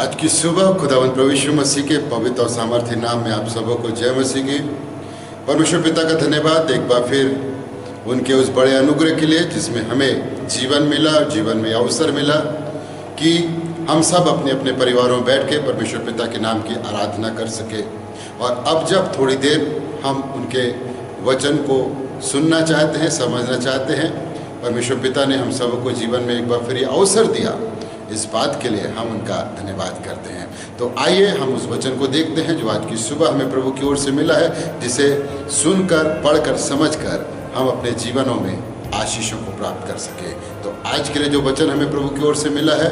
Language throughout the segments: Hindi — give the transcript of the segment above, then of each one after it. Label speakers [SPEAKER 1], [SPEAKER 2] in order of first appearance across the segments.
[SPEAKER 1] आज की सुबह खुदावंद प्रभु यीशु मसीह के पवित्र और सामर्थ्य नाम में आप सबों को जय मसीह की। परमेश्वर पिता का धन्यवाद एक बार फिर उनके उस बड़े अनुग्रह के लिए जिसमें हमें जीवन मिला, जीवन में अवसर मिला कि हम सब अपने अपने परिवारों में बैठ के परमेश्वर पिता के नाम की आराधना कर सके। और अब जब थोड़ी देर हम उनके वचन को सुनना चाहते हैं, समझना चाहते हैं, परमेश्वर पिता ने हम सबों को जीवन में एक बार फिर अवसर दिया, इस बात के लिए हम उनका धन्यवाद करते हैं। तो आइए हम उस वचन को देखते हैं जो आज की सुबह हमें प्रभु की ओर से मिला है, जिसे सुनकर, पढ़कर, समझकर हम अपने जीवनों में आशीषों को प्राप्त कर सके। तो आज के लिए जो वचन हमें प्रभु की ओर से मिला है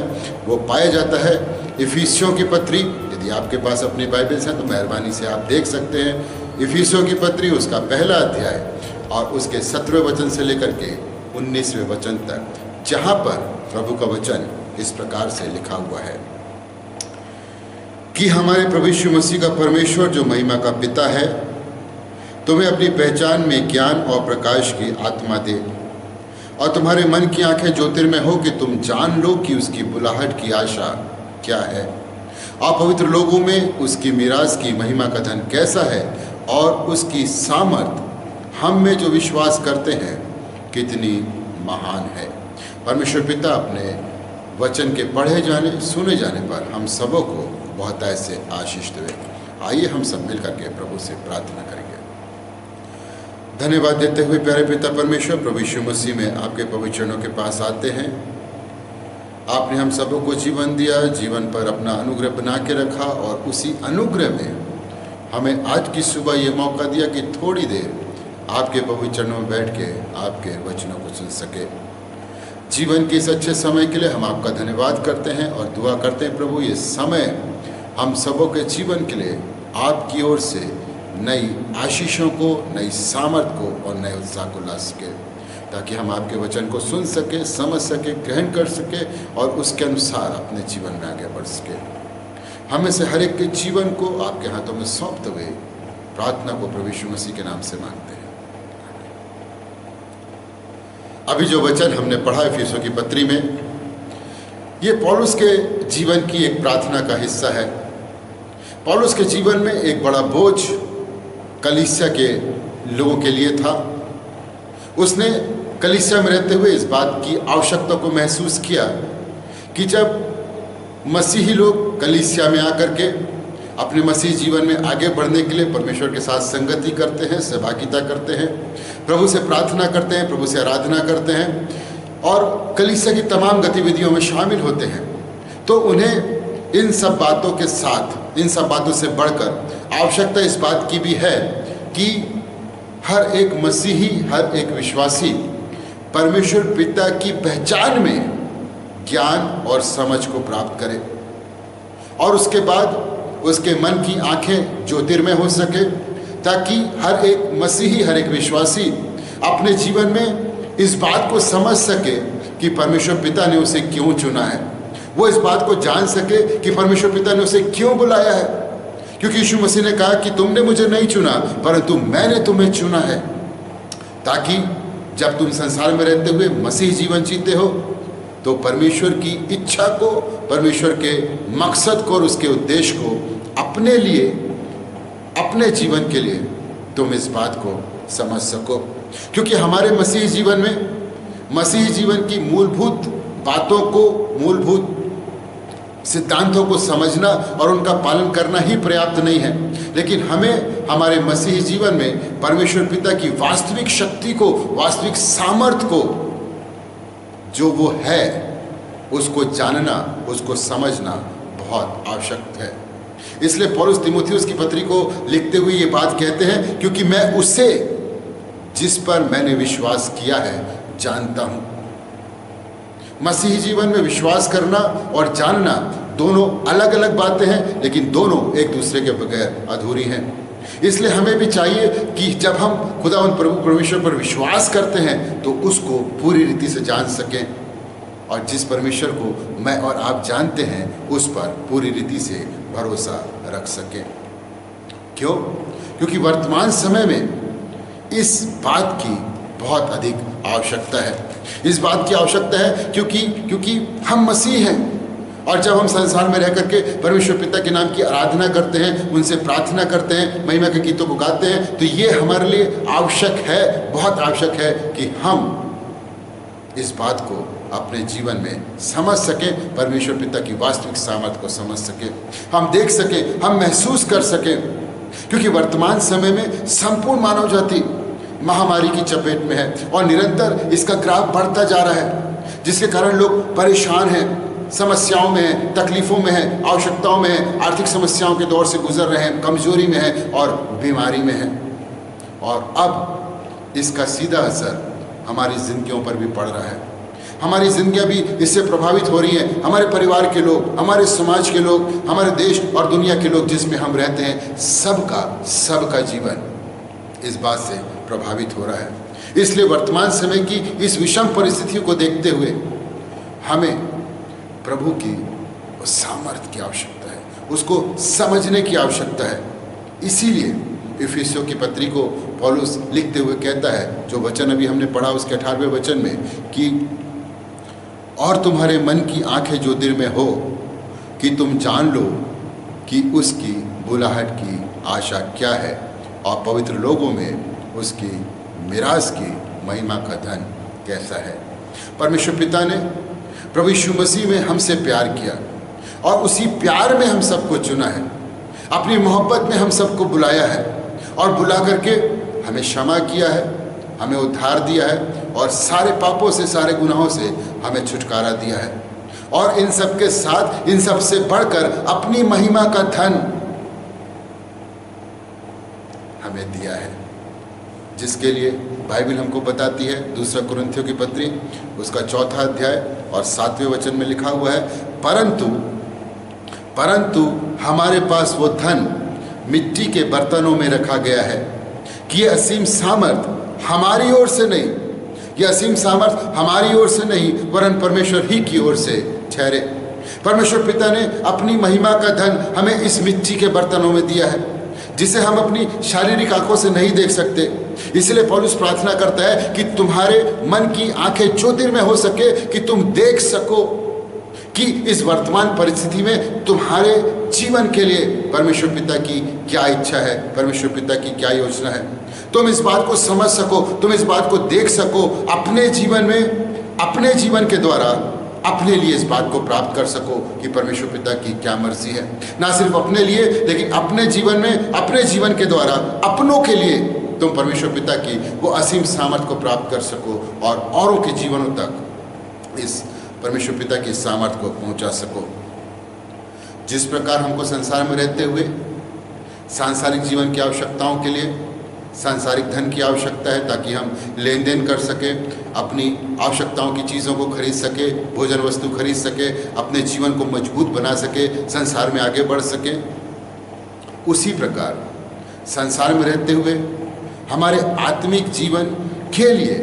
[SPEAKER 1] वो पाया जाता है इफिसियों की पत्री। यदि आपके पास अपनी बाइबल्स हैं तो मेहरबानी से आप देख सकते हैं। इफिसियों की पत्री उसका पहला अध्याय और उसके 17वें वचन से लेकर के 19वें वचन तक, जहाँ पर प्रभु का वचन इस प्रकार से लिखा हुआ है कि हमारे प्रभु यीशु मसीह का परमेश्वर जो महिमा का पिता है तुम्हें अपनी पहचान में ज्ञान और प्रकाश की आत्मा दे और तुम्हारे मन की आंखें ज्योतिर्मय हो कि तुम जान लो कि उसकी बुलाहट की आशा क्या है और पवित्र लोगों में उसकी मीरास की महिमा का धन कैसा है और उसकी सामर्थ हम में जो विश्वास करते हैं कितनी महान है। परमेश्वर पिता अपने वचन के पढ़े जाने, सुने जाने पर हम सबों को बहुत ऐसे आशीष देवे। आइए हम सब मिल करके प्रभु से प्रार्थना करेंगे। धन्यवाद देते हुए प्यारे पिता परमेश्वर, प्रभु यीशु मसीह में आपके पवित्र चरणों के पास आते हैं। आपने हम सबों को जीवन दिया, जीवन पर अपना अनुग्रह बना के रखा और उसी अनुग्रह में हमें आज की सुबह ये मौका दिया कि थोड़ी देर आपके पवित्र चरणों में बैठ के आपके वचनों को सुन सके। जीवन के इस अच्छे समय के लिए हम आपका धन्यवाद करते हैं और दुआ करते हैं प्रभु ये समय हम सबों के जीवन के लिए आपकी ओर से नई आशीषों को, नई सामर्थ को और नए उत्साह को ला सके, ताकि हम आपके वचन को सुन सके, समझ सके, ग्रहण कर सके और उसके अनुसार अपने जीवन में आगे बढ़ सके। हमें से हर एक के जीवन को आपके हाथों में सौंपते हुए प्रार्थना को प्रभु यीशु मसीह के नाम से मांगते हैं। अभी जो वचन हमने पढ़ा इफिसियों की पत्री में, ये पौलुस के जीवन की एक प्रार्थना का हिस्सा है। पौलुस के जीवन में एक बड़ा बोझ कलीसिया के लोगों के लिए था। उसने कलीसिया में रहते हुए इस बात की आवश्यकता को महसूस किया कि जब मसीही लोग कलीसिया में आकर के अपने मसीह जीवन में आगे बढ़ने के लिए परमेश्वर के साथ संगति करते हैं, सहभागिता करते हैं, प्रभु से प्रार्थना करते हैं, प्रभु से आराधना करते हैं और कलीसिया की तमाम गतिविधियों में शामिल होते हैं, तो उन्हें इन सब बातों के साथ, इन सब बातों से बढ़कर आवश्यकता इस बात की भी है कि हर एक मसीही, हर एक विश्वासी परमेश्वर पिता की पहचान में ज्ञान और समझ को प्राप्त करे और उसके बाद उसके मन की आंखें ज्योतिर्मय हो सके, ताकि हर एक मसीही, हर एक विश्वासी अपने जीवन में इस बात को समझ सके कि परमेश्वर पिता ने उसे क्यों चुना है। वो इस बात को जान सके कि परमेश्वर पिता ने उसे क्यों बुलाया है, क्योंकि यीशु मसीह ने कहा कि तुमने मुझे नहीं चुना परंतु मैंने तुम्हें चुना है, ताकि जब तुम संसार में रहते हुए मसीह जीवन जीते हो तो परमेश्वर की इच्छा को, परमेश्वर के मकसद को और उसके उद्देश्य को अपने लिए, अपने जीवन के लिए तुम इस बात को समझ सको। क्योंकि हमारे मसीही जीवन में, मसीही जीवन की मूलभूत बातों को, मूलभूत सिद्धांतों को समझना और उनका पालन करना ही पर्याप्त नहीं है, लेकिन हमें हमारे मसीही जीवन में परमेश्वर पिता की वास्तविक शक्ति को, वास्तविक सामर्थ को, जो वो है, उसको जानना, उसको समझना बहुत आवश्यक है। इसलिए पौलुस तीमुथियुस की पत्री को लिखते हुए ये बात कहते हैं, क्योंकि मैं उसे जिस पर मैंने विश्वास किया है जानता हूं। मसीही जीवन में विश्वास करना और जानना दोनों अलग अलग बातें हैं, लेकिन दोनों एक दूसरे के बगैर अधूरी हैं। इसलिए हमें भी चाहिए कि जब हम खुदावंद प्रभु परमेश्वर पर विश्वास करते हैं तो उसको पूरी रीति से जान सकें और जिस परमेश्वर को मैं और आप जानते हैं उस पर पूरी रीति से भरोसा रख सकें। क्यों? क्योंकि वर्तमान समय में इस बात की बहुत अधिक आवश्यकता है। इस बात की आवश्यकता है क्योंकि हम मसीह हैं और जब हम संसार में रह करके परमेश्वर पिता के नाम की आराधना करते हैं, उनसे प्रार्थना करते हैं, महिमा के गीतों को गाते हैं, तो ये हमारे लिए आवश्यक है, बहुत आवश्यक है कि हम इस बात को अपने जीवन में समझ सकें, परमेश्वर पिता की वास्तविक सामर्थ को समझ सकें, हम देख सकें, हम महसूस कर सकें। क्योंकि वर्तमान समय में संपूर्ण मानव जाति महामारी की चपेट में है और निरंतर इसका ग्राफ बढ़ता जा रहा है, जिसके कारण लोग परेशान हैं, समस्याओं में हैं, तकलीफ़ों में हैं, आवश्यकताओं में हैं, आर्थिक समस्याओं के दौर से गुजर रहे हैं, कमजोरी में हैं और बीमारी में हैं। और अब इसका सीधा असर हमारी ज़िंदगियों पर भी पड़ रहा है। हमारी ज़िंदगियाँ भी इससे प्रभावित हो रही हैं। हमारे परिवार के लोग, हमारे समाज के लोग, हमारे देश और दुनिया के लोग जिसमें हम रहते हैं, सबका जीवन इस बात से प्रभावित हो रहा है। इसलिए वर्तमान समय की इस विषम परिस्थितियों को देखते हुए हमें प्रभु की उस सामर्थ्य की आवश्यकता है, उसको समझने की आवश्यकता है। इसीलिए इफिसियों की पत्री को पौलुस लिखते हुए कहता है, जो वचन अभी हमने पढ़ा उसके 18वें वचन में, कि और तुम्हारे मन की आंखें जो दिल में हो, कि तुम जान लो कि उसकी बुलाहट की आशा क्या है और पवित्र लोगों में उसकी मिरास की महिमा का धन कैसा है। परमेश्वर पिता ने प्रभु यीशु मसीह में हमसे प्यार किया और उसी प्यार में हम सबको चुना है, अपनी मोहब्बत में हम सबको बुलाया है और बुला करके हमें क्षमा किया है, हमें उद्धार दिया है और सारे पापों से, सारे गुनाहों से हमें छुटकारा दिया है। और इन सब के साथ, इन सब से बढ़कर अपनी महिमा का धन हमें दिया है, जिसके लिए बाइबल हमको बताती है, 2 कुरिन्थियों की पत्री उसका 4 अध्याय और 7वें वचन में लिखा हुआ है, परंतु हमारे पास वो धन मिट्टी के बर्तनों में रखा गया है कि ये असीम सामर्थ हमारी ओर से नहीं, ये असीम सामर्थ हमारी ओर से नहीं वरन परमेश्वर ही की ओर से ठहरे। परमेश्वर पिता ने अपनी महिमा का धन हमें इस मिट्टी के बर्तनों में दिया है, जिसे हम अपनी शारीरिक आंखों से नहीं देख सकते। इसलिए पौलुस प्रार्थना करता है कि तुम्हारे मन की आंखें ज्योतिर में हो सके, कि तुम देख सको कि इस वर्तमान परिस्थिति में तुम्हारे जीवन के लिए परमेश्वर पिता की क्या इच्छा है, परमेश्वर पिता की क्या योजना है। तुम इस बात को समझ सको, तुम इस बात को देख सको, अपने जीवन में, अपने जीवन के द्वारा अपने लिए इस बात को प्राप्त कर सको कि परमेश्वर पिता की क्या मर्जी है। ना सिर्फ अपने लिए, लेकिन अपने जीवन में, अपने जीवन के द्वारा अपनों के लिए तुम परमेश्वर पिता की वो असीम सामर्थ को प्राप्त कर सको और औरों के जीवनों तक इस परमेश्वर पिता की सामर्थ को पहुंचा सको। जिस प्रकार हमको संसार में रहते हुए सांसारिक जीवन की आवश्यकताओं के लिए सांसारिक धन की आवश्यकता है, ताकि हम लेन देन कर सकें, अपनी आवश्यकताओं की चीज़ों को खरीद सके, भोजन वस्तु खरीद सके, अपने जीवन को मजबूत बना सके, संसार में आगे बढ़ सके, उसी प्रकार संसार में रहते हुए हमारे आत्मिक जीवन के लिए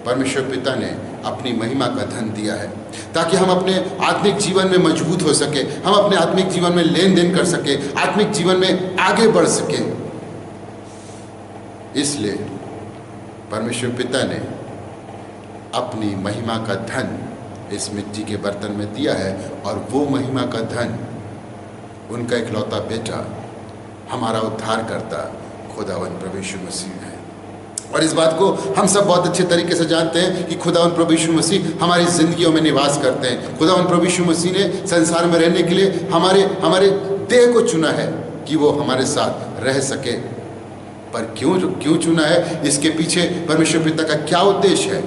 [SPEAKER 1] परमेश्वर पिता ने अपनी महिमा का धन दिया है, ताकि हम अपने आत्मिक जीवन में मजबूत हो सके, हम अपने आत्मिक जीवन में लेन देन कर सके, आत्मिक जीवन में आगे बढ़ सके। इसलिए परमेश्वर पिता ने अपनी महिमा का धन इस मिट्टी के बर्तन में दिया है, और वो महिमा का धन उनका इकलौता बेटा, हमारा उद्धार करता खुदावंद प्रभु यीशु मसीह है। और इस बात को हम सब बहुत अच्छे तरीके से जानते हैं कि खुदावंद प्रभु यीशु मसीह हमारी ज़िंदगियों में निवास करते हैं। खुदावंद प्रभु यीशु मसीह ने संसार में रहने के लिए हमारे देह को चुना है कि वो हमारे साथ रह सके। पर क्यों चुना है, इसके पीछे परमेश्वर पिता का क्या उद्देश्य है,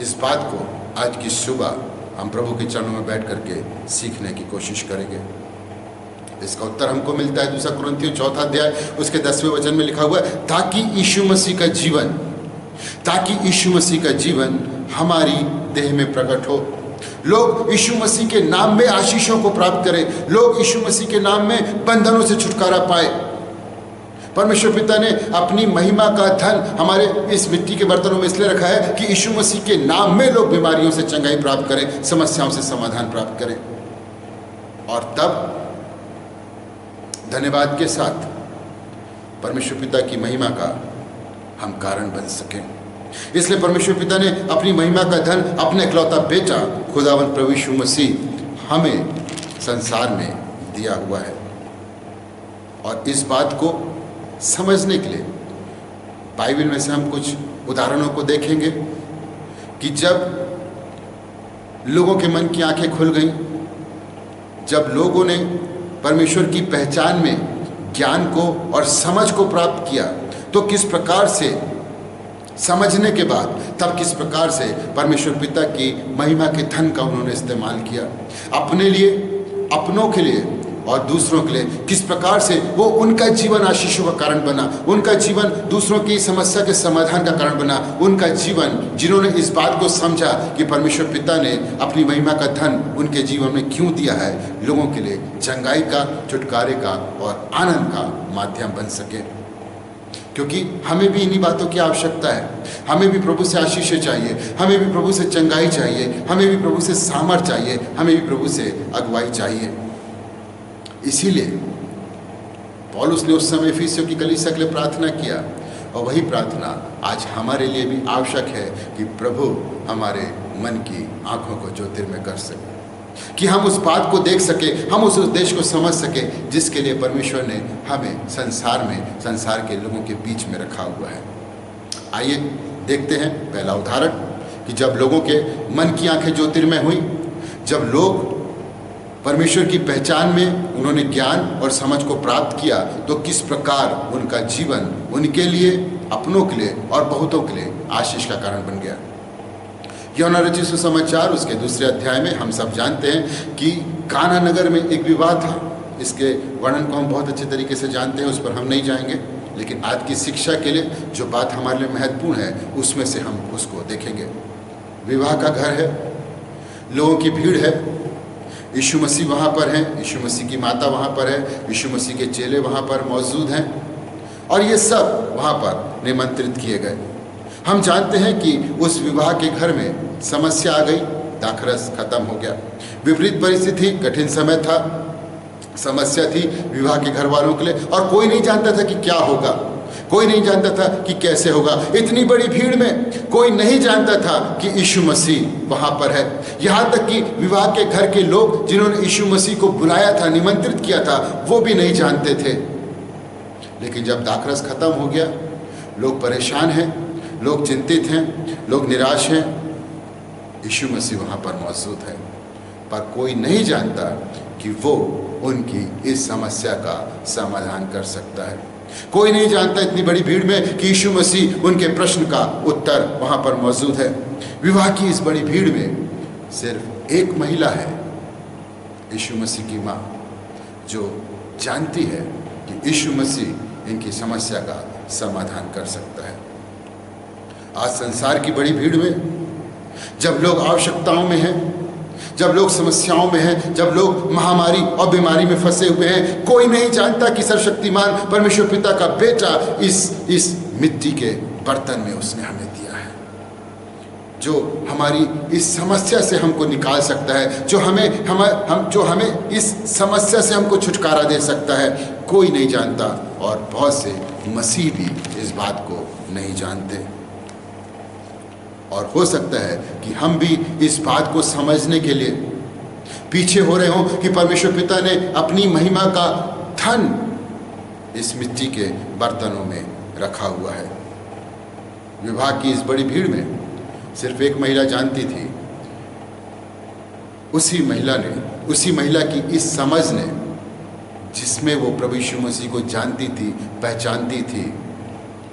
[SPEAKER 1] इस बात को आज की सुबह हम प्रभु के चरणों में बैठ करके सीखने की कोशिश करेंगे। इसका उत्तर हमको मिलता है 2 कुरिन्थियों 4 अध्याय उसके 10वें वचन में लिखा हुआ है, ताकि यीशु मसीह का जीवन हमारी देह में प्रकट हो। लोग यीशु मसीह के नाम में आशीषों को प्राप्त करें, लोग यीशु मसीह के नाम में बंधनों से छुटकारा पाए। परमेश्वर पिता ने अपनी महिमा का धन हमारे इस मिट्टी के बर्तनों में इसलिए रखा है कि यीशु मसीह के नाम में लोग बीमारियों से चंगाई प्राप्त करें, समस्याओं से समाधान प्राप्त करें, और तब धन्यवाद के साथ परमेश्वर पिता की महिमा का हम कारण बन सकें। इसलिए परमेश्वर पिता ने अपनी महिमा का धन अपने इकलौता बेटा खुदावंद प्रभु यीशु मसीह हमें संसार में दिया हुआ है। और इस बात को समझने के लिए बाइबल में से हम कुछ उदाहरणों को देखेंगे कि जब लोगों के मन की आंखें खुल गईं, जब लोगों ने परमेश्वर की पहचान में ज्ञान को और समझ को प्राप्त किया, तो किस प्रकार से समझने के बाद तब किस प्रकार से परमेश्वर पिता की महिमा के धन का उन्होंने इस्तेमाल किया अपने लिए, अपनों के लिए और दूसरों के लिए। किस प्रकार से वो उनका जीवन आशीषों का कारण बना, उनका जीवन दूसरों की समस्या के समाधान का कारण बना, उनका जीवन जिन्होंने इस बात को समझा कि परमेश्वर पिता ने अपनी महिमा का धन उनके जीवन में क्यों दिया है, लोगों के लिए चंगाई का, छुटकारे का और आनंद का माध्यम बन सके। क्योंकि हमें भी इन्हीं बातों की आवश्यकता है। हमें भी प्रभु से आशीष चाहिए, हमें भी प्रभु से चंगाई चाहिए, हमें भी प्रभु से सामर्थ चाहिए, हमें भी प्रभु से अगुवाई चाहिए। इसीलिए पौलुस ने उस समय इफिसियों की कलीसिया के लिए प्रार्थना किया, और वही प्रार्थना आज हमारे लिए भी आवश्यक है कि प्रभु हमारे मन की आंखों को ज्योतिर्मय कर सके, कि हम उस बात को देख सके, हम उस उद्देश्य को समझ सके जिसके लिए परमेश्वर ने हमें संसार के लोगों के बीच में रखा हुआ है। आइए देखते हैं पहला उदाहरण कि जब लोगों के मन की आंखें ज्योतिर्मय हुई, जब लोग परमेश्वर की पहचान में उन्होंने ज्ञान और समझ को प्राप्त किया, तो किस प्रकार उनका जीवन उनके लिए, अपनों के लिए और बहुतों के लिए आशीष का कारण बन गया। यूहन्ना रचित सुसमाचार उसके 2 अध्याय में हम सब जानते हैं कि काना नगर में एक विवाह था। इसके वर्णन को हम बहुत अच्छे तरीके से जानते हैं, उस पर हम नहीं जाएंगे, लेकिन आज की शिक्षा के लिए जो बात हमारे लिए महत्वपूर्ण है उसमें से हम उसको देखेंगे। विवाह का घर है, लोगों की भीड़ है, यीशु मसीह वहाँ पर हैं, यीशु मसीह की माता वहाँ पर है, यीशु मसीह के चेले वहाँ पर मौजूद हैं और ये सब वहाँ पर निमंत्रित किए गए। हम जानते हैं कि उस विवाह के घर में समस्या आ गई, दाखरस खत्म हो गया, विपरीत परिस्थिति, कठिन समय था, समस्या थी विवाह के घर वालों के लिए और कोई नहीं जानता था कि क्या होगा, कोई नहीं जानता था कि कैसे होगा। इतनी बड़ी भीड़ में कोई नहीं जानता था कि यीशु मसीह वहाँ पर है। यहाँ तक कि विवाह के घर के लोग जिन्होंने यीशु मसीह को बुलाया था, निमंत्रित किया था, वो भी नहीं जानते थे। लेकिन जब दाखरस खत्म हो गया, लोग परेशान हैं, लोग चिंतित हैं, लोग निराश हैं, यीशु मसीह वहाँ पर मौजूद है, पर कोई नहीं जानता कि वो उनकी इस समस्या का समाधान कर सकता है। कोई नहीं जानता इतनी बड़ी भीड़ में कि यीशु मसीह उनके प्रश्न का उत्तर वहाँ पर मौजूद है। विवाह की इस बड़ी भीड़ में सिर्फ एक महिला है, यीशु मसीह की माँ, जो जानती है कि यीशु मसीह इनकी समस्या का समाधान कर सकता है। आज संसार की बड़ी भीड़ में जब लोग आवश्यकताओं में हैं, जब लोग समस्याओं में हैं, जब लोग महामारी और बीमारी में फंसे हुए हैं, कोई नहीं जानता कि सर्वशक्तिमान परमेश्वर पिता का बेटा इस मिट्टी के बर्तन में उसने हमें दिया है, जो हमारी इस समस्या से हमको निकाल सकता है, जो हमें इस समस्या से हमको छुटकारा दे सकता है। कोई नहीं जानता और बहुत से मसीह भी इस बात को नहीं जानते। और हो सकता है कि हम भी इस बात को समझने के लिए पीछे हो रहे हों कि परमेश्वर पिता ने अपनी महिमा का धन इस मिट्टी के बर्तनों में रखा हुआ है। विवाह की इस बड़ी भीड़ में सिर्फ एक महिला जानती थी। उसी महिला की इस समझ ने, जिसमें वो प्रभु यीशु मसीह को जानती थी, पहचानती थी,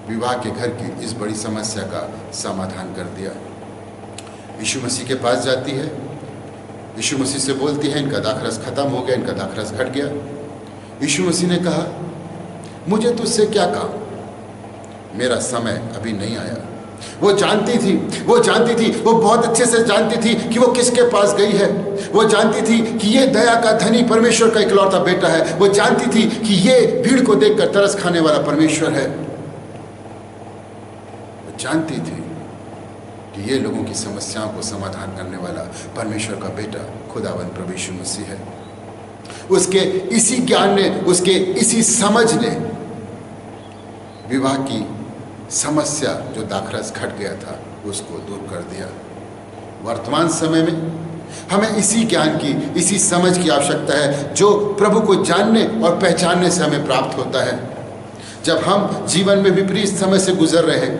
[SPEAKER 1] विवाह के घर की इस बड़ी समस्या का समाधान कर दिया। यीशु मसीह के पास जाती है, यीशु मसीह से बोलती है, इनका दाखरस खत्म हो गया, इनका दाखरस घट गया। यीशु मसीह ने कहा, मुझे तुझसे क्या काम, मेरा समय अभी नहीं आया। वो जानती थी, वो बहुत अच्छे से जानती थी कि वो किसके पास गई है। वो जानती थी कि ये दया का धनी परमेश्वर का इकलौता बेटा है। वो जानती थी कि ये भीड़ को देखकर तरस खाने वाला परमेश्वर है। जानती थी कि ये लोगों की समस्याओं को समाधान करने वाला परमेश्वर का बेटा खुदावंद प्रभु यीशु मसीह है। उसके इसी ज्ञान ने, उसके इसी समझ ने विवाह की समस्या जो दाखरस घट गया था उसको दूर कर दिया। वर्तमान समय में हमें इसी ज्ञान की, इसी समझ की आवश्यकता है जो प्रभु को जानने और पहचानने से हमें प्राप्त होता है। जब हम जीवन में विपरीत समय से गुजर रहे हैं,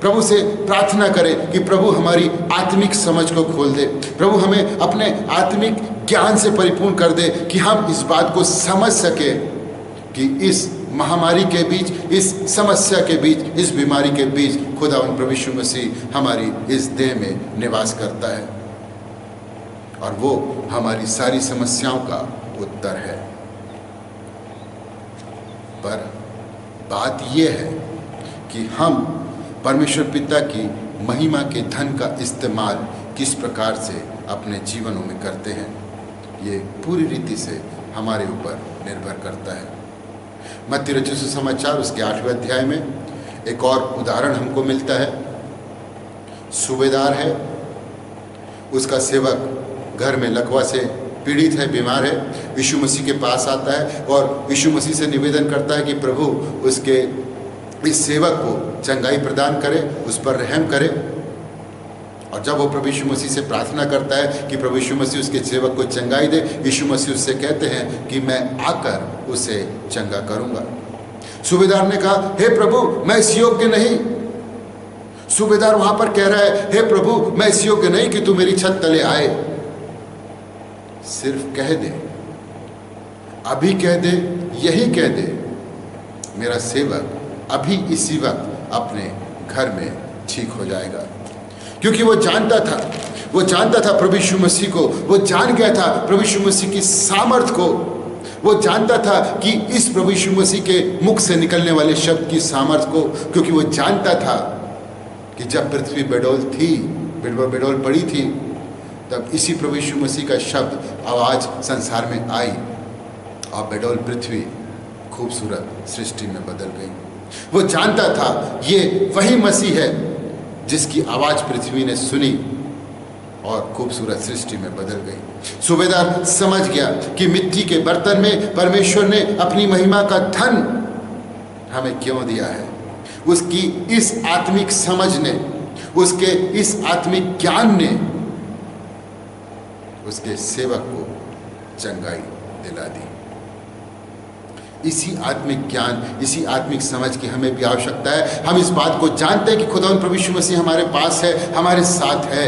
[SPEAKER 1] प्रभु से प्रार्थना करें कि प्रभु हमारी आत्मिक समझ को खोल दे, प्रभु हमें अपने आत्मिक ज्ञान से परिपूर्ण कर दे कि हम इस बात को समझ सके कि इस महामारी के बीच, इस समस्या के बीच, इस बीमारी के बीच खुदावंद प्रभु यीशु मसीह हमारी इस देह में निवास करता है और वो हमारी सारी समस्याओं का उत्तर है। पर बात यह है कि हम परमेश्वर पिता की महिमा के धन का इस्तेमाल किस प्रकार से अपने जीवनों में करते हैं, ये पूरी रीति से हमारे ऊपर निर्भर करता है। मत्ती रचित सुसमाचार उसके 8वें अध्याय में एक और उदाहरण हमको मिलता है। सूबेदार है, उसका सेवक घर में लकवा से पीड़ित है, बीमार है, यीशु मसीह के पास आता है और यीशु मसीह से निवेदन करता है कि प्रभु उसके इस सेवक को चंगाई प्रदान करे, उस पर रहम करे। और जब वो प्रभु यीशु मसीह से प्रार्थना करता है कि प्रभु यीशु मसीह उसके सेवक को चंगाई दे, यीशु मसीह उससे कहते हैं कि मैं आकर उसे चंगा करूंगा। सूबेदार ने कहा, हे प्रभु मैं इस योग्य नहीं। सूबेदार वहां पर कह रहा है, हे प्रभु मैं इस योग्य नहीं कि तू मेरी छत तले आए, सिर्फ कह दे, अभी कह दे, यही कह दे, मेरा सेवक अभी इसी वक्त अपने घर में ठीक हो जाएगा। क्योंकि वो जानता था प्रभु यीशु मसीह को, वो जान गया था प्रभु यीशु मसीह की सामर्थ को, वो जानता था कि इस प्रभु यीशु मसीह के मुख से निकलने वाले शब्द की सामर्थ को, क्योंकि वो जानता था कि जब पृथ्वी बेडौल पड़ी थी, तब इसी प्रभु यीशु मसीह का शब्द, आवाज संसार में आई और बेडौल पृथ्वी खूबसूरत सृष्टि में बदल गई। वो जानता था ये वही मसीह है जिसकी आवाज पृथ्वी ने सुनी और खूबसूरत सृष्टि में बदल गई। सूबेदार समझ गया कि मिट्टी के बर्तन में परमेश्वर ने अपनी महिमा का धन हमें क्यों दिया है। उसकी इस आत्मिक समझ ने, उसके इस आत्मिक ज्ञान ने उसके सेवक को चंगाई दिला दी। इसी आत्मिक ज्ञान, इसी आत्मिक समझ की हमें भी आवश्यकता है। हम इस बात को जानते हैं कि खुदावंद प्रभु यीशु मसीह हमारे पास है, हमारे साथ है,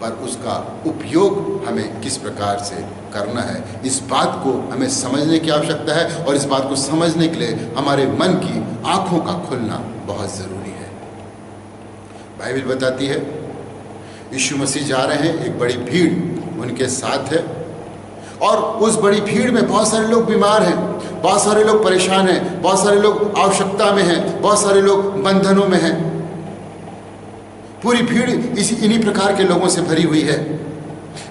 [SPEAKER 1] पर उसका उपयोग हमें किस प्रकार से करना है, इस बात को हमें समझने की आवश्यकता है। और इस बात को समझने के लिए हमारे मन की आंखों का खुलना बहुत ज़रूरी है। बाइबल बताती है यीशु मसीह जा रहे हैं, एक बड़ी भीड़ उनके साथ है और उस बड़ी भीड़ में बहुत सारे लोग बीमार हैं, बहुत सारे लोग परेशान हैं, बहुत सारे लोग आवश्यकता में हैं, बहुत सारे लोग बंधनों में हैं। पूरी भीड़ इन्हीं प्रकार के लोगों से भरी हुई है।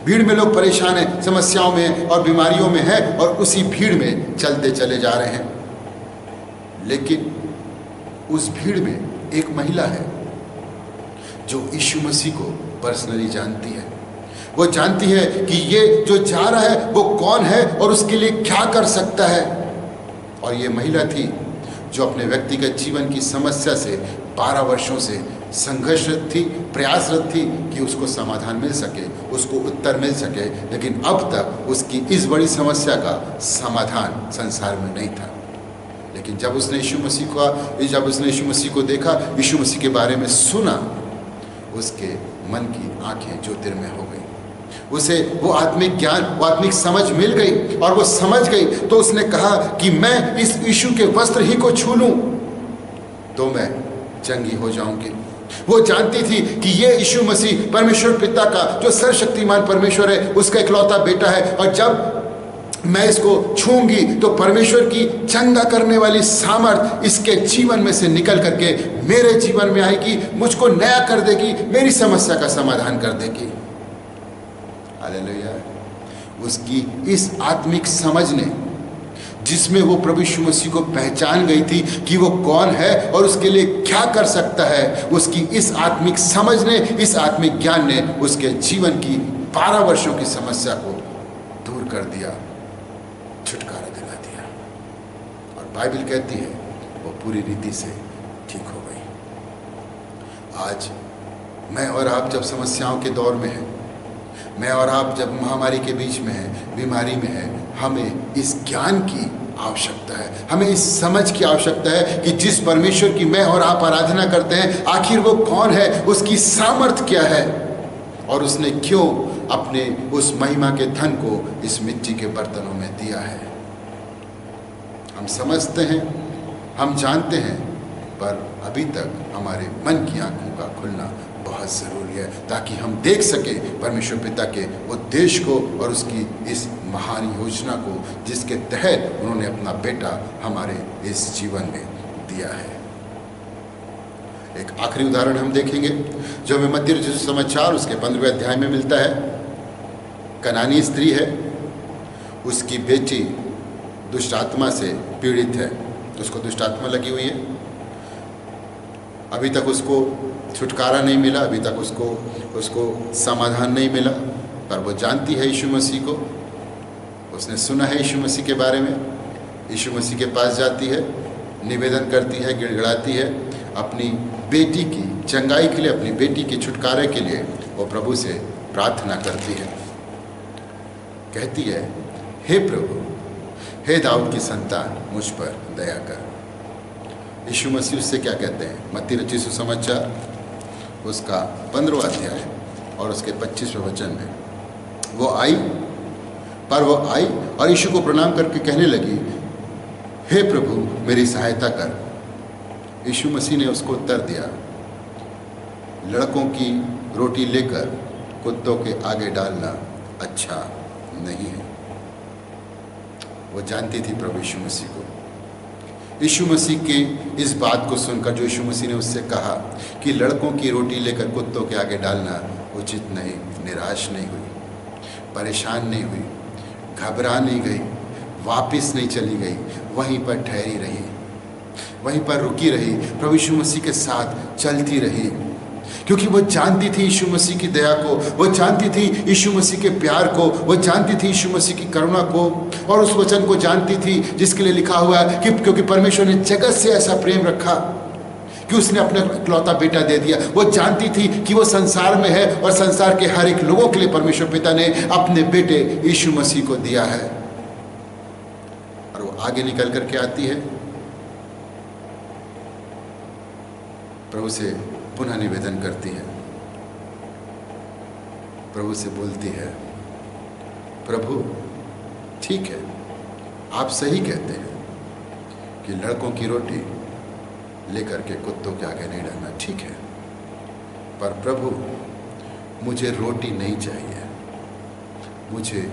[SPEAKER 1] भीड़ में लोग परेशान हैं, समस्याओं में और बीमारियों में हैं और उसी भीड़ में चलते चले जा रहे हैं। लेकिन उस भीड़ में एक महिला है जो यीशु मसीह को पर्सनली जानती है। वो जानती है कि ये जो जा रहा है वो कौन है और उसके लिए क्या कर सकता है। और ये महिला थी जो अपने व्यक्तिगत जीवन की समस्या से 12 वर्षों से संघर्षरत थी, प्रयासरत थी कि उसको समाधान मिल सके, उसको उत्तर मिल सके। लेकिन अब तक उसकी इस बड़ी समस्या का समाधान संसार में नहीं था। लेकिन जब उसने यीशु मसीह को देखा, यीशु मसीह के बारे में सुना, उसके मन की आंखें ज्योतिर्मय हो गई। उसे वो आत्मिक ज्ञान, वो आत्मिक समझ मिल गई और वो समझ गई। तो उसने कहा कि मैं इस यीशु के वस्त्र ही को छू लूं तो मैं चंगी हो जाऊंगी। वो जानती थी कि ये यीशु मसीह परमेश्वर पिता का, जो सर्वशक्तिमान परमेश्वर है, उसका इकलौता बेटा है। और जब मैं इसको छूंगी तो परमेश्वर की चंगा करने वाली सामर्थ इसके जीवन में से निकल करके मेरे जीवन में आएगी, मुझको नया कर देगी, मेरी समस्या का समाधान कर देगी। हालेलुया। उसकी इस आत्मिक समझ ने, जिसमें वो प्रभु यीशु मसीह को पहचान गई थी कि वो कौन है और उसके लिए क्या कर सकता है, उसकी इस आत्मिक समझ ने, इस आत्मिक ज्ञान ने उसके जीवन की 12 वर्षों की समस्या को दूर कर दिया, छुटकारा दिला दिया। और बाइबल कहती है वो पूरी रीति से ठीक हो गई। आज मैं और आप जब समस्याओं के दौर में हैं, मैं और आप जब महामारी के बीच में हैं, बीमारी में हैं, हमें इस ज्ञान की आवश्यकता है, हमें इस समझ की आवश्यकता है कि जिस परमेश्वर की मैं और आप आराधना करते हैं, आखिर वो कौन है, उसकी सामर्थ क्या है और उसने क्यों अपने उस महिमा के धन को इस मिट्टी के बर्तनों में दिया है। हम समझते हैं, हम जानते हैं, पर अभी तक हमारे मन की आंखों का खुलना बहुत ज़रूरी है ताकि हम देख सके परमेश्वर पिता के उद्देश्य को और उसकी इस महान योजना को जिसके तहत उन्होंने अपना बेटा हमारे इस जीवन में दिया है। एक आखिरी उदाहरण हम देखेंगे जो हमें मत्ती रचित सुसमाचार उसके 15वें अध्याय में मिलता है। कनानी स्त्री है, उसकी बेटी दुष्ट आत्मा से पीड़ित है, उसको दुष्ट आत्मा लगी हुई है। अभी तक उसको छुटकारा नहीं मिला, अभी तक उसको समाधान नहीं मिला, पर वो जानती है यीशु मसीह को, उसने सुना है यीशु मसीह के बारे में। यीशु मसीह के पास जाती है, निवेदन करती है, गिड़गिड़ाती है, अपनी बेटी की चंगाई के लिए, अपनी बेटी के छुटकारे के लिए वो प्रभु से प्रार्थना करती है। कहती है, हे प्रभु, हे दाऊद की संतान, मुझ पर दया कर। यीशु मसीह उससे क्या कहते हैं? मत्ती रचित सुसमाचार उसका 15वां अध्याय और उसके 25वें वचन में, वो आई और यीशु को प्रणाम करके कहने लगी, हे प्रभु, मेरी सहायता कर। यीशु मसीह ने उसको उत्तर दिया, लड़कों की रोटी लेकर कुत्तों के आगे डालना अच्छा नहीं है। वो जानती थी प्रभु यीशु मसीह को। यीशु मसीह की इस बात को सुनकर जो यीशु मसीह ने उससे कहा कि लड़कों की रोटी लेकर कुत्तों के आगे डालना उचित नहीं, निराश नहीं हुई, परेशान नहीं हुई, घबरा नहीं गई, वापस नहीं चली गई, वहीं पर ठहरी रही, वहीं पर रुकी रही, प्रभु यीशु मसीह के साथ चलती रही, क्योंकि वो जानती थी यीशु मसीह की दया को, वो जानती थी यीशु मसीह के प्यार को, वो जानती थी यीशु मसीह की करुणा को, और उस वचन को जानती थी जिसके लिए लिखा हुआ है कि क्योंकि परमेश्वर ने जगत से ऐसा प्रेम रखा कि उसने अपना इकलौता बेटा दे दिया। वो जानती थी कि वो संसार में है और संसार के हर एक लोगों के लिए परमेश्वर पिता ने अपने बेटे यीशु मसीह को दिया है। और वो आगे निकल करके आती है, प्रभु से पुनः निवेदन करती है, प्रभु से बोलती है, प्रभु ठीक है, आप सही कहते हैं कि लड़कों की रोटी लेकर के कुत्तों के आगे नहीं डालना, ठीक है, पर प्रभु मुझे रोटी नहीं चाहिए, मुझे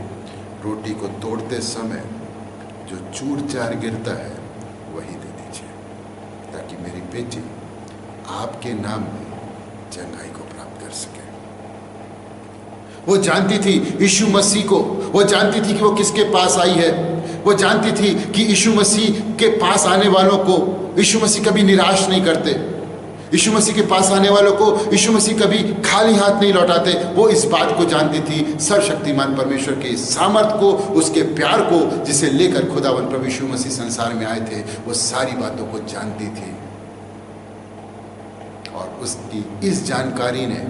[SPEAKER 1] रोटी को तोड़ते समय जो चूर चार गिरता है वही दे दीजिए, ताकि मेरी बेटी आपके नाम में चंगाई को प्राप्त कर सके। वो जानती थी यीशु मसीह को, वो जानती थी कि वो किसके पास आई है, वो जानती थी कि यीशु मसीह के पास आने वालों को यीशु मसीह कभी निराश नहीं करते, यीशु मसीह के पास आने वालों को यीशु मसीह कभी खाली हाथ नहीं लौटाते। वो इस बात को जानती थी, सर्वशक्तिमान परमेश्वर के सामर्थ को, उसके प्यार को, जिसे लेकर खुदावंद प्रभु यीशु मसीह संसार में आए थे, वो सारी बातों को जानती थी। और उसकी इस जानकारी ने,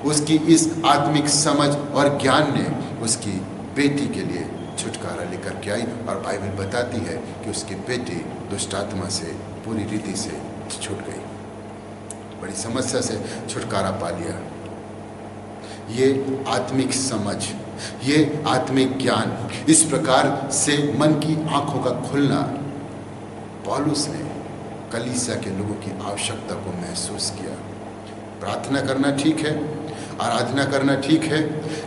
[SPEAKER 1] उसकी इस आत्मिक समझ और ज्ञान ने उसकी बेटी के लिए छुटकारा लेकर के आई। और बाइबल बताती है कि उसकी बेटी दुष्ट आत्मा से पूरी रीति से छूट गई, बड़ी समस्या से छुटकारा पा लिया। ये आत्मिक समझ, ये आत्मिक ज्ञान, इस प्रकार से मन की आंखों का खुलना पौलुस ने कलीसिया के लोगों की आवश्यकता को महसूस किया। प्रार्थना करना ठीक है, आराधना करना ठीक है,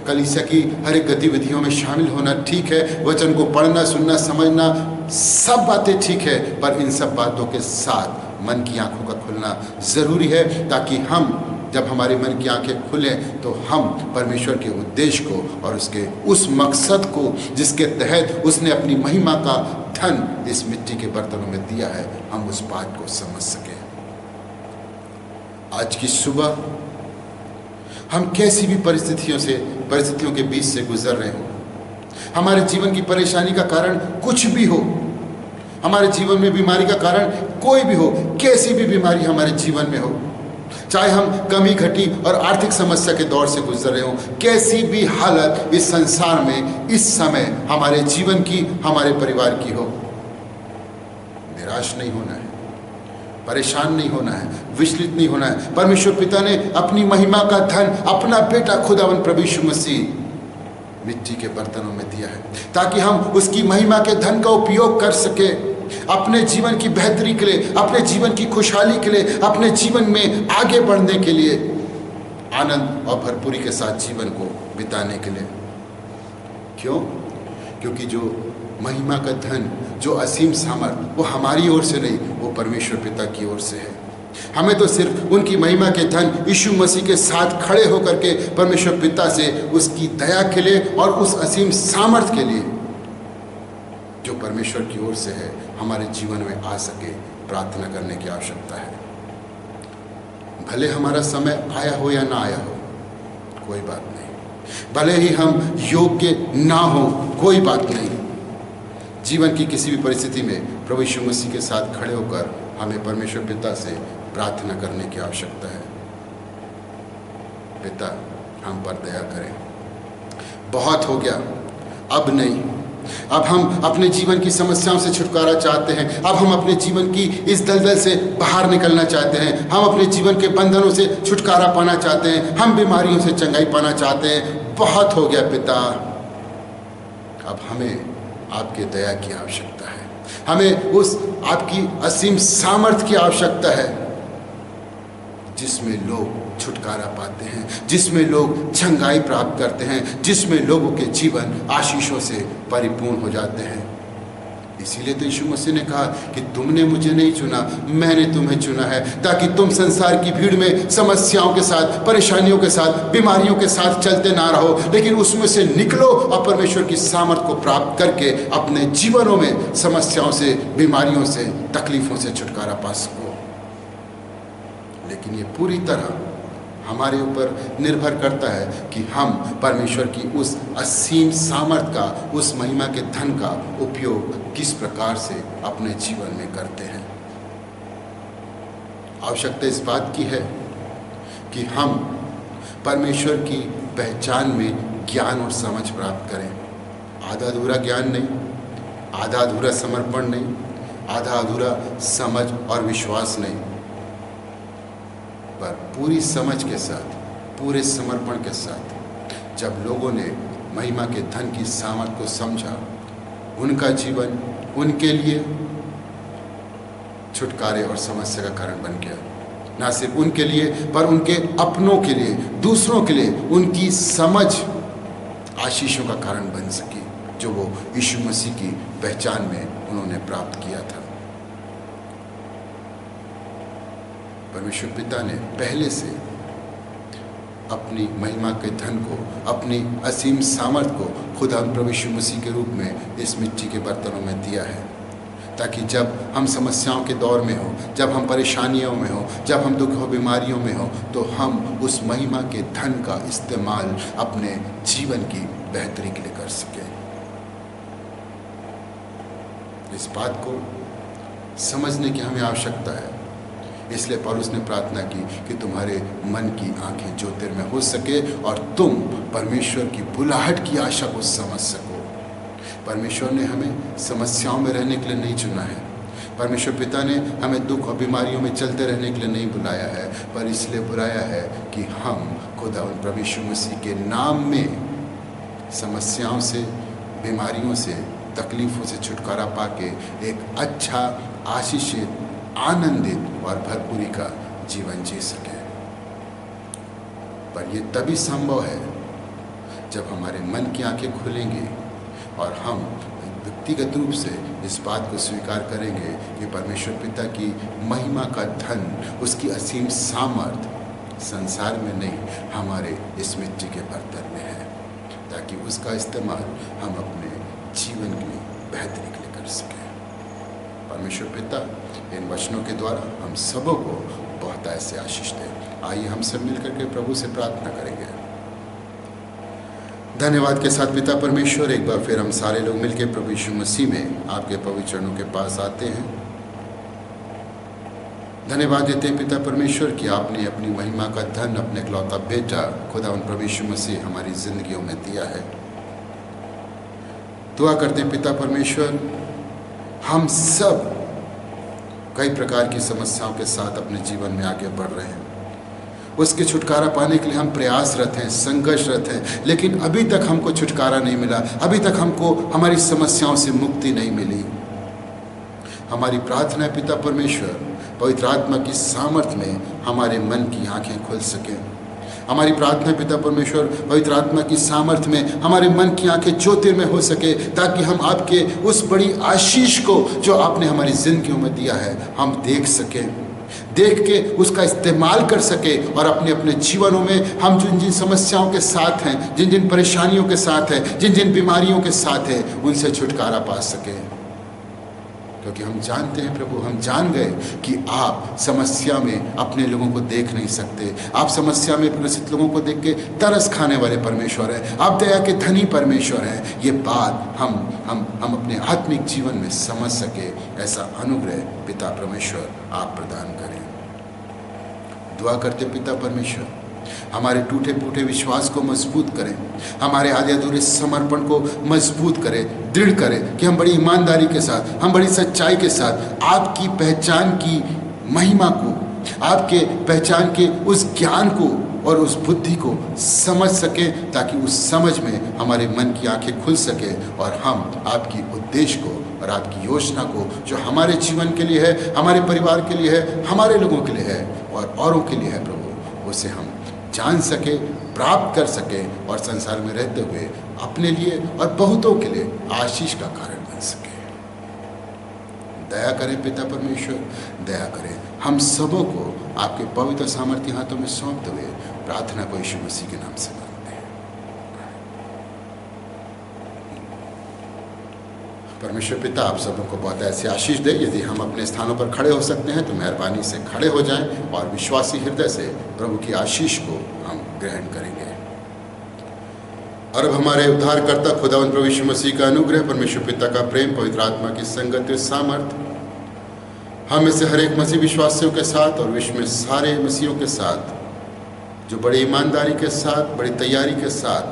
[SPEAKER 1] कलीसिया की हर एक गतिविधियों में शामिल होना ठीक है, वचन को पढ़ना, सुनना, समझना, सब बातें ठीक है, पर इन सब बातों के साथ मन की आंखों का खुलना ज़रूरी है, ताकि हम जब हमारे मन की आंखें खुलें तो हम परमेश्वर के उद्देश्य को और उसके उस मकसद को जिसके तहत उसने अपनी महिमा का धन इस मिट्टी के बर्तनों में दिया है, हम उस बात को समझ सकें। आज की सुबह हम कैसी भी परिस्थितियों के बीच से गुजर रहे हो, हमारे जीवन की परेशानी का कारण कुछ भी हो, हमारे जीवन में बीमारी का कारण कोई भी हो, कैसी भी बीमारी हमारे जीवन में हो, चाहे हम कमी घटी और आर्थिक समस्या के दौर से गुजर रहे हों, कैसी भी हालत इस संसार में इस समय हमारे जीवन की, हमारे परिवार की हो, निराश नहीं होना है, परेशान नहीं होना है, विचलित नहीं होना है। परमेश्वर पिता ने अपनी महिमा का धन, अपना बेटा खुदावंद प्रभु यीशु मसीह मिट्टी के बर्तनों में दिया है, ताकि हम उसकी महिमा के धन का उपयोग कर सके अपने जीवन की बेहतरी के लिए, अपने जीवन की खुशहाली के लिए, अपने जीवन में आगे बढ़ने के लिए, आनंद और भरपूरी के साथ जीवन को बिताने के लिए। क्यों? क्योंकि जो महिमा का धन, जो असीम सामर्थ, वो हमारी ओर से नहीं, वो परमेश्वर पिता की ओर से है। हमें तो सिर्फ उनकी महिमा के धन यीशु मसीह के साथ खड़े होकर के परमेश्वर पिता से उसकी दया के लिए और उस असीम सामर्थ के लिए जो परमेश्वर की ओर से है हमारे जीवन में आ सके, प्रार्थना करने की आवश्यकता है। भले हमारा समय आया हो या ना आया हो, कोई बात नहीं। भले ही हम योग्य ना हो, कोई बात नहीं। जीवन की किसी भी परिस्थिति में प्रभु यीशु मसीह के साथ खड़े होकर हमें परमेश्वर पिता से प्रार्थना करने की आवश्यकता है। पिता, हम पर दया करें, बहुत हो गया, अब नहीं। अब हम अपने जीवन की समस्याओं से छुटकारा चाहते हैं। अब हम अपने जीवन की इस दलदल से बाहर निकलना चाहते हैं। हम अपने जीवन के बंधनों से छुटकारा पाना चाहते हैं। हम बीमारियों से चंगाई पाना चाहते हैं। बहुत हो गया पिता, अब हमें आपके दया की आवश्यकता है। हमें उस आपकी असीम सामर्थ की आवश्यकता है जिसमें लोग छुटकारा पाते हैं, जिसमें लोग चंगाई प्राप्त करते हैं, जिसमें लोगों के जीवन आशीषों से परिपूर्ण हो जाते हैं। इसीलिए तो यीशु मसीह ने कहा कि तुमने मुझे नहीं चुना, मैंने तुम्हें चुना है, ताकि तुम संसार की भीड़ में समस्याओं के साथ, परेशानियों के साथ, बीमारियों के साथ चलते ना रहो, लेकिन उसमें से निकलो और परमेश्वर की सामर्थ को प्राप्त करके अपने जीवनों में समस्याओं से, बीमारियों से, तकलीफों से छुटकारा पा सको। लेकिन ये पूरी तरह हमारे ऊपर निर्भर करता है कि हम परमेश्वर की उस असीम सामर्थ का, उस महिमा के धन का उपयोग किस प्रकार से अपने जीवन में करते हैं। आवश्यकता इस बात की है कि हम परमेश्वर की पहचान में ज्ञान और समझ प्राप्त करें। आधा अधूरा ज्ञान नहीं, आधा अधूरा समर्पण नहीं, आधा अधूरा समझ और विश्वास नहीं, पर पूरी समझ के साथ, पूरे समर्पण के साथ जब लोगों ने महिमा के धन की सामर्थ को समझा, उनका जीवन उनके लिए छुटकारे और समस्या का कारण बन गया। ना सिर्फ उनके लिए, पर उनके अपनों के लिए, दूसरों के लिए उनकी समझ आशीषों का कारण बन सकी, जो वो यीशु मसीह की पहचान में उन्होंने प्राप्त किया था। परमेश्वर पिता ने पहले से अपनी महिमा के धन को, अपनी असीम सामर्थ को खुदा प्रभु यीशु मसीह के रूप में इस मिट्टी के बर्तनों में दिया है, ताकि जब हम समस्याओं के दौर में हो, जब हम परेशानियों में हो, जब हम दुख और बीमारियों में हो, तो हम उस महिमा के धन का इस्तेमाल अपने जीवन की बेहतरी के लिए कर सकें। इस बात को समझने की हमें आवश्यकता है। इसलिए पौलुस ने प्रार्थना की कि तुम्हारे मन की आंखें ज्योतिर्मय हो सके और तुम परमेश्वर की बुलाहट की आशा को समझ सको। परमेश्वर ने हमें समस्याओं में रहने के लिए नहीं चुना है। परमेश्वर पिता ने हमें दुख और बीमारियों में चलते रहने के लिए नहीं बुलाया है, पर इसलिए बुलाया है कि हम खुदावंद प्रभु यीशु मसीह के नाम में समस्याओं से, बीमारियों से, तकलीफों से छुटकारा पाके एक अच्छा, आशीषित, आनंदित और भरपूरी का जीवन जी सके। पर यह तभी संभव है जब हमारे मन की आंखें खुलेंगी और हम व्यक्तिगत रूप से इस बात को स्वीकार करेंगे कि परमेश्वर पिता की महिमा का धन, उसकी असीम सामर्थ संसार में नहीं, हमारे इस मिट्टी के बर्तन में है, ताकि उसका इस्तेमाल हम अपने जीवन की बेहतरी के लिए कर सकें। परमेश्वर पिता इन वचनों के द्वारा हम सबों को बहुत ऐसे आशीष दे। आइए हम सब मिलकर के प्रभु से प्रार्थना करेंगे। धन्यवाद के साथ पिता परमेश्वर, एक बार फिर हम सारे लोग मिलकर प्रभु यीशु मसीह में आपके पवित्र चरणों के पास आते हैं। धन्यवाद देते हैं पिता परमेश्वर कि आपने अपनी महिमा का धन अपने इकलौता बेटा खुदावंद प्रभु यीशु मसीह हमारी जिंदगियों में दिया है। दुआ करते हैं पिता परमेश्वर, हम सब कई प्रकार की समस्याओं के साथ अपने जीवन में आगे बढ़ रहे हैं। उसके छुटकारा पाने के लिए हम प्रयासरत हैं, संघर्षरत हैं, लेकिन अभी तक हमको छुटकारा नहीं मिला, अभी तक हमको हमारी समस्याओं से मुक्ति नहीं मिली। हमारी प्रार्थना है पिता परमेश्वर, पवित्र आत्मा की सामर्थ्य में हमारे मन की आंखें खुल सकें। हमारी प्रार्थना पिता परमेश्वर, पवित्र आत्मा की सामर्थ्य में हमारे मन की आंखें ज्योतिर्मय हो सके, ताकि हम आपके उस बड़ी आशीष को जो आपने हमारी जिंदगियों में दिया है हम देख सकें, देख के उसका इस्तेमाल कर सके और अपने अपने जीवनों में हम जिन जिन समस्याओं के साथ हैं, जिन जिन परेशानियों के साथ हैं, जिन जिन बीमारियों के साथ हैं, उनसे छुटकारा पा सके। क्योंकि हम जानते हैं प्रभु, हम जान गए कि आप समस्या में अपने लोगों को देख नहीं सकते। आप समस्या में ग्रसित लोगों को देख के तरस खाने वाले परमेश्वर हैं, आप दया के धनी परमेश्वर हैं। ये बात हम अपने आत्मिक जीवन में समझ सके, ऐसा अनुग्रह पिता परमेश्वर आप प्रदान करें। दुआ करते पिता परमेश्वर, हमारे टूटे फूटे विश्वास को मजबूत करें, हमारे आधे अधूरे समर्पण को मजबूत करें, दृढ़ करें कि हम बड़ी ईमानदारी के साथ, हम बड़ी सच्चाई के साथ आपकी पहचान की महिमा को, आपके पहचान के उस ज्ञान को और उस बुद्धि को समझ सकें, ताकि उस समझ में हमारे मन की आंखें खुल सके और हम आपकी उद्देश्य को और आपकी योजना को जो हमारे जीवन के लिए है, हमारे परिवार के लिए है, हमारे लोगों के लिए है और औरों के लिए है प्रभु, उसे हम जान सके, प्राप्त कर सके और संसार में रहते हुए अपने लिए और बहुतों के लिए आशीष का कारण बन सके। दया करें पिता परमेश्वर, दया करें। हम सबों को आपके पवित्र सामर्थ्य हाथों में सौंपते हुए प्रार्थना को यीशु मसीह के नाम से मांगते हैं। परमेश्वर पिता आप सबों को बहुत ऐसी आशीष दे। यदि हम अपने स्थानों पर खड़े हो सकते हैं तो मेहरबानी से खड़े हो जाएं और विश्वासी हृदय से प्रभु की आशीष को हम ग्रहण करेंगे। और अब हमारे उद्धारकर्ता खुदावंद प्रभु यीशु मसीह का अनुग्रह, परमेश्वर पिता का प्रेम, पवित्र आत्मा की संगत सामर्थ्य हम में से हर एक मसीह विश्वासियों के साथ और विश्व में सारे मसीहों के साथ जो बड़ी ईमानदारी के साथ, बड़ी तैयारी के साथ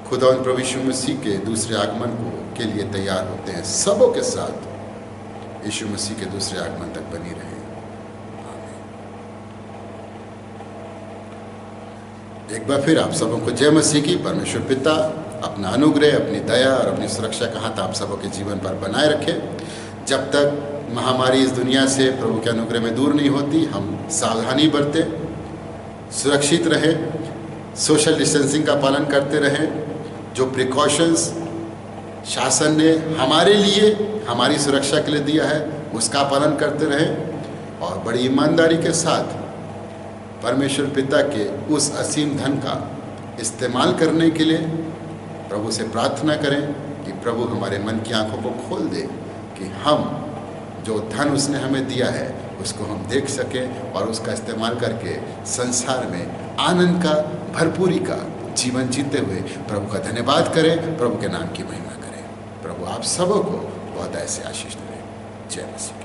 [SPEAKER 1] खुदावंद प्रभु यीशु मसीह के दूसरे आगमन के लिए तैयार होते हैं, सबों के साथ यीशु मसीह के दूसरे आगमन तक बनी रहे। एक बार फिर आप सबों को जय मसीह की। परमेश्वर पिता अपना अनुग्रह, अपनी दया और अपनी सुरक्षा का हाथ आप सबों के जीवन पर बनाए रखे। जब तक महामारी इस दुनिया से प्रभु के अनुग्रह में दूर नहीं होती, हम सावधानी बरतें, सुरक्षित रहें, सोशल डिस्टेंसिंग का पालन करते रहें। जो प्रिकॉशंस शासन ने हमारे लिए, हमारी सुरक्षा के लिए दिया है, उसका पालन करते रहें और बड़ी ईमानदारी के साथ परमेश्वर पिता के उस असीम धन का इस्तेमाल करने के लिए प्रभु से प्रार्थना करें कि प्रभु हमारे मन की आंखों को खोल दे, कि हम जो धन उसने हमें दिया है उसको हम देख सकें और उसका इस्तेमाल करके संसार में आनंद का, भरपूरी का जीवन जीते हुए प्रभु का धन्यवाद करें, प्रभु के नाम की महिमा करें। प्रभु आप सबों को बहुत ऐसे आशीष दें। जय मसीह।